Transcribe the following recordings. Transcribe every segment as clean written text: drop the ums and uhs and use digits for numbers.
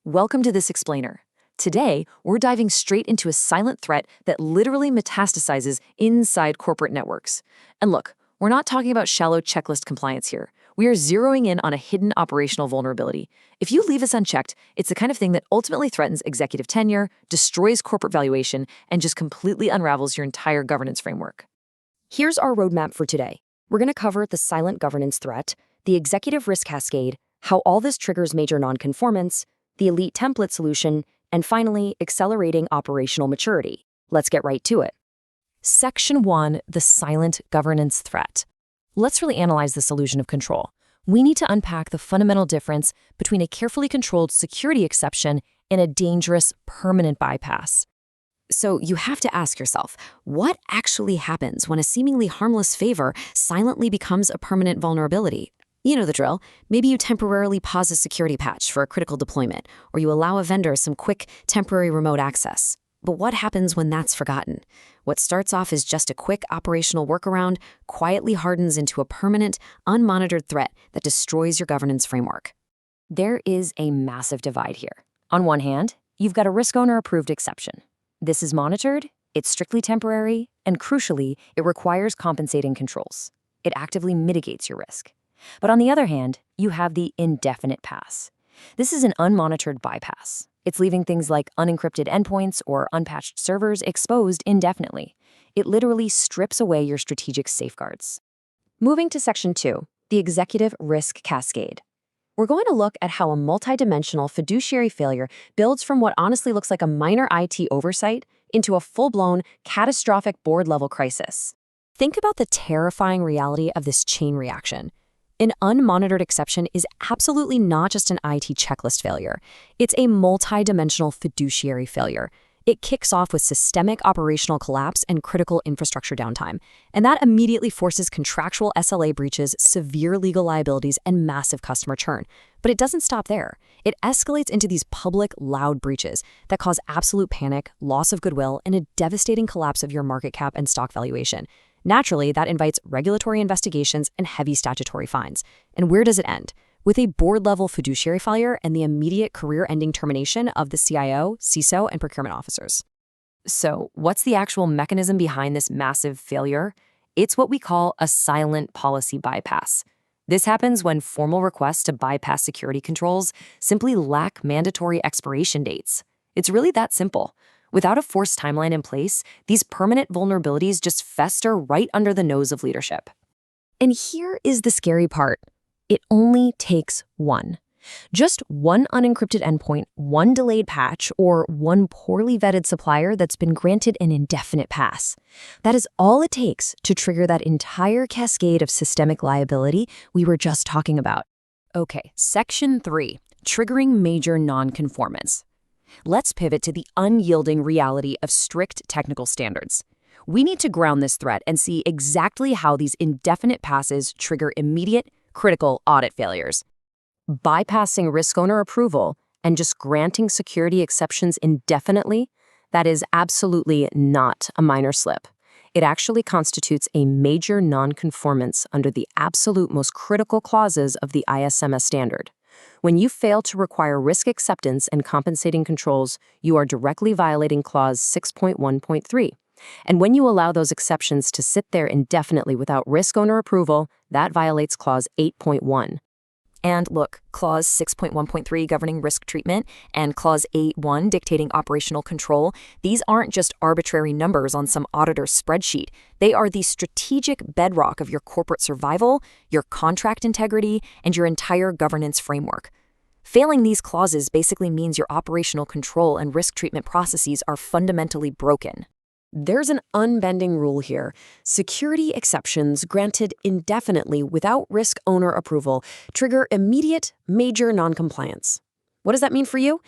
Welcome to this explainer. Today, we're diving straight into a silent threat that literally metastasizes inside corporate networks. And look, we're not talking about shallow checklist compliance here. We are zeroing in on a hidden operational vulnerability. If you leave us unchecked, it's the kind of thing that ultimately threatens executive tenure, destroys corporate valuation, and just completely unravels your entire governance framework. Here's our roadmap for today. We're going to cover the silent governance threat, the executive risk cascade, how all this triggers major non-conformance, the elite template solution, and finally, accelerating operational maturity. Let's get right to it. Section 1, the silent governance threat. Let's really analyze this illusion of control. We need to unpack the fundamental difference between a carefully controlled security exception and a dangerous permanent bypass. So you have to ask yourself, what actually happens when a seemingly harmless favor silently becomes a permanent vulnerability? You know the drill. Maybe you temporarily pause a security patch for a critical deployment, or you allow a vendor some quick, temporary remote access. But what happens when that's forgotten? What starts off as just a quick operational workaround quietly hardens into a permanent, unmonitored threat that destroys your governance framework. There is a massive divide here. On one hand, you've got a risk owner-approved exception. This is monitored, it's strictly temporary, and crucially, it requires compensating controls. It actively mitigates your risk. But on the other hand, you have the indefinite pass. This is an unmonitored bypass. It's leaving things like unencrypted endpoints or unpatched servers exposed indefinitely. It literally strips away your strategic safeguards. Moving to Section 2, the executive risk cascade. We're going to look at how a multidimensional fiduciary failure builds from what honestly looks like a minor IT oversight into a full-blown, catastrophic board-level crisis. Think about the terrifying reality of this chain reaction. An unmonitored exception is absolutely not just an IT checklist failure. It's a multi-dimensional fiduciary failure. It kicks off with systemic operational collapse and critical infrastructure downtime, and that immediately forces contractual SLA breaches, severe legal liabilities, and massive customer churn. But it doesn't stop there. It escalates into these public, loud breaches that cause absolute panic, loss of goodwill, and a devastating collapse of your market cap and stock valuation. Naturally, that invites regulatory investigations and heavy statutory fines. And where does it end? With a board-level fiduciary failure and the immediate career-ending termination of the CIO, CISO, and procurement officers. So, what's the actual mechanism behind this massive failure? It's what we call a silent policy bypass. This happens when formal requests to bypass security controls simply lack mandatory expiration dates. It's really that simple. Without a forced timeline in place, these permanent vulnerabilities just fester right under the nose of leadership. And here is the scary part. It only takes one. Just one unencrypted endpoint, one delayed patch, or one poorly vetted supplier that's been granted an indefinite pass. That is all it takes to trigger that entire cascade of systemic liability we were just talking about. Okay, Section 3, triggering major non-conformance. Let's pivot to the unyielding reality of strict technical standards. We need to ground this threat and see exactly how these indefinite passes trigger immediate, critical audit failures. Bypassing risk owner approval and just granting security exceptions indefinitely, that is absolutely not a minor slip. It actually constitutes a major non-conformance under the absolute most critical clauses of the ISMS standard. When you fail to require risk acceptance and compensating controls, you are directly violating Clause 6.1.3. And when you allow those exceptions to sit there indefinitely without risk owner approval, that violates Clause 8.1. And look, Clause 6.1.3 governing risk treatment and Clause 8.1 dictating operational control, these aren't just arbitrary numbers on some auditor's spreadsheet. They are the strategic bedrock of your corporate survival, your contract integrity, and your entire governance framework. Failing these clauses basically means your operational control and risk treatment processes are fundamentally broken. There's an unbending rule here. Security exceptions granted indefinitely without risk owner approval trigger immediate major non-compliance. What does that mean for you?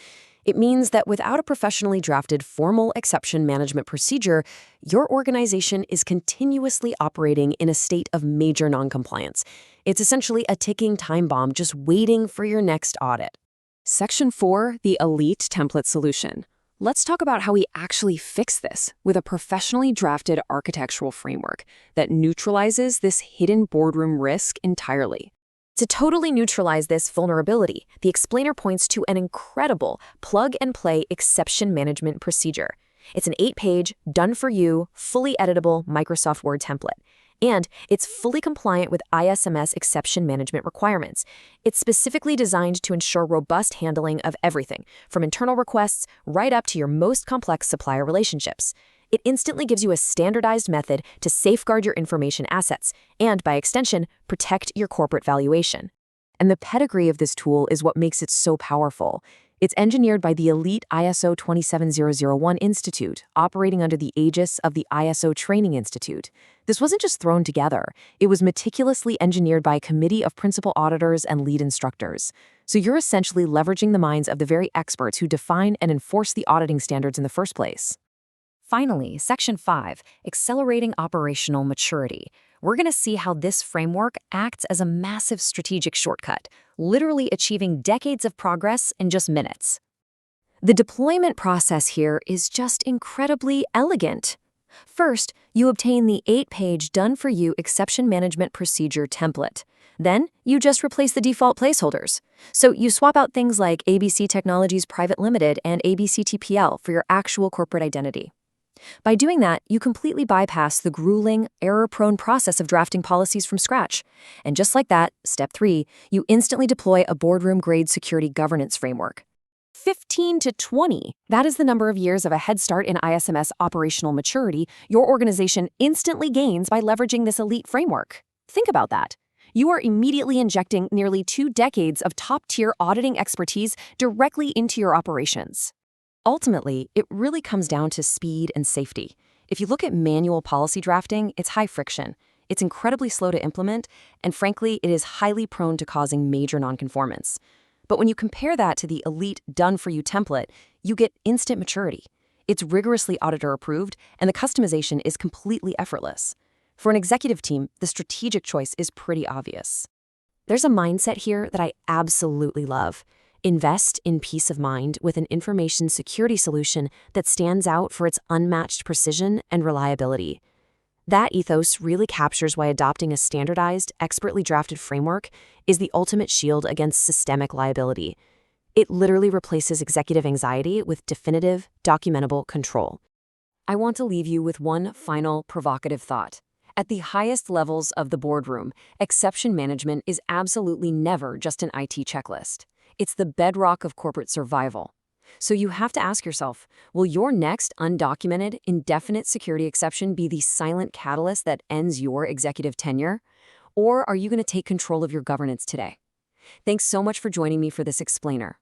It means that without a professionally drafted formal exception management procedure, your organization is continuously operating in a state of major non-compliance. It's essentially a ticking time bomb just waiting for your next audit. Section 4, the elite template solution. Let's talk about how we actually fix this with a professionally drafted architectural framework that neutralizes this hidden boardroom risk entirely. To totally neutralize this vulnerability, the explainer points to an incredible plug-and-play exception management procedure. It's an 8-page, done-for-you, fully editable Microsoft Word template. And it's fully compliant with ISMS exception management requirements. It's specifically designed to ensure robust handling of everything, from internal requests right up to your most complex supplier relationships. It instantly gives you a standardized method to safeguard your information assets and, by extension, protect your corporate valuation. And the pedigree of this tool is what makes it so powerful. It's engineered by the elite ISO 27001 Institute, operating under the aegis of the ISO Training Institute. This wasn't just thrown together. It was meticulously engineered by a committee of principal auditors and lead instructors. So you're essentially leveraging the minds of the very experts who define and enforce the auditing standards in the first place. Finally, Section 5, Accelerating Operational Maturity. We're going to see how this framework acts as a massive strategic shortcut, literally achieving decades of progress in just minutes. The deployment process here is just incredibly elegant. First, you obtain the 8-page done-for-you exception management procedure template. Then, you just replace the default placeholders. So you swap out things like ABC Technologies Private Limited and ABC TPL for your actual corporate identity. By doing that, you completely bypass the grueling, error-prone process of drafting policies from scratch. And just like that, step 3, you instantly deploy a boardroom-grade security governance framework. 15 to 20. That is the number of years of a head start in ISMS operational maturity your organization instantly gains by leveraging this elite framework. Think about that. You are immediately injecting nearly 2 decades of top-tier auditing expertise directly into your operations. Ultimately, it really comes down to speed and safety. If you look at manual policy drafting, it's high friction. It's incredibly slow to implement, and frankly, it is highly prone to causing major non-conformance. But when you compare that to the elite done-for-you template, you get instant maturity. It's rigorously auditor-approved, and the customization is completely effortless. For an executive team, the strategic choice is pretty obvious. There's a mindset here that I absolutely love. Invest in peace of mind with an information security solution that stands out for its unmatched precision and reliability. That ethos really captures why adopting a standardized, expertly drafted framework is the ultimate shield against systemic liability. It literally replaces executive anxiety with definitive, documentable control. I want to leave you with one final provocative thought. At the highest levels of the boardroom, exception management is absolutely never just an IT checklist. It's the bedrock of corporate survival. So you have to ask yourself, will your next undocumented, indefinite security exception be the silent catalyst that ends your executive tenure? Or are you going to take control of your governance today? Thanks so much for joining me for this explainer.